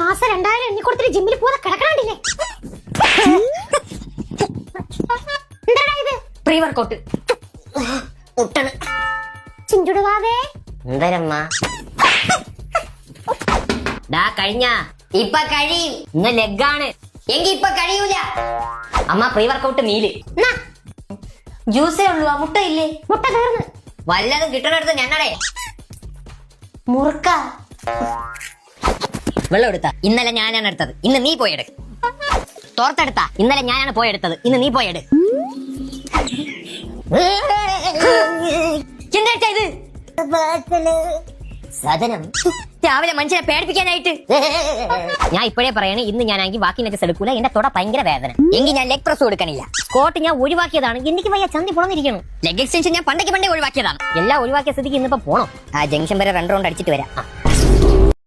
മാസം 2000 എണ്ണി കൊടുത്തിട്ട് ജിമ്മിൽ പോകാതെ കിടക്കണില്ലേ? എന്താടാ ഇത്? Pre workout മുട്ടണ് ചിഞ്ചുടുവാവേ. എന്തരമ്മ ഡാ കഴിഞ്ഞ ഇപ്പൊ കഴിയും. ഇന്ന് ലെഗാണ് എങ്കി ഇപ്പൊ കഴിയൂല. അമ്മ പ്രീ വർക്കൗട്ട് മീല് ജ്യൂസേ ഉള്ളൂ. ആ മുട്ട ഇല്ലേ? മുട്ട തീർന്ന്. വല്ലതും കിട്ടണെടുത്ത് ഞങ്ങളെ മുറുക്ക വെള്ളം എടുത്ത ഇന്നലെ ഞാനാണ് എടുത്തത്, ഇന്ന് നീ പോയെടു. തോർത്തെടുത്ത ഇന്നലെ ഞാനാണ് പോയെടുത്തത്, ഇന്ന് നീ പോയെടു. എന്താ ഇത് സാധനം? രാവിലെ മനുഷ്യനെ പേടിപ്പിക്കാനായിട്ട്. ഞാൻ ഇപ്പോഴേ പറയണേ, ഇന്ന് ഞാനാണെങ്കിൽ വാക്കിംഗ് ലെഗ്സ് എടുക്കൂല. എന്റെ തൊട ഭയങ്കര വേദന. എങ്കിൽ ഞാൻ ലെഗ് പ്രസ് കൊടുക്കണില്ല. സ്കോട്ട് ഞാൻ ഒഴിവാക്കിയതാണ്. എനിക്ക് വയ്യ, ചന്തി പുറന്നിരിക്കണം. ലെഗ് എക്സ്റ്റൻഷൻ ഞാൻ പണ്ടേ ഒഴിവാക്കിയതാണ്. എല്ലാം ഒഴിവാക്കിയ സ്ഥിതിക്ക് ഇന്നിപ്പോ പോണം. ആ ജംഗ്ഷൻ വരെ 2 റൗണ്ട് അടിച്ചിട്ട് വരാം.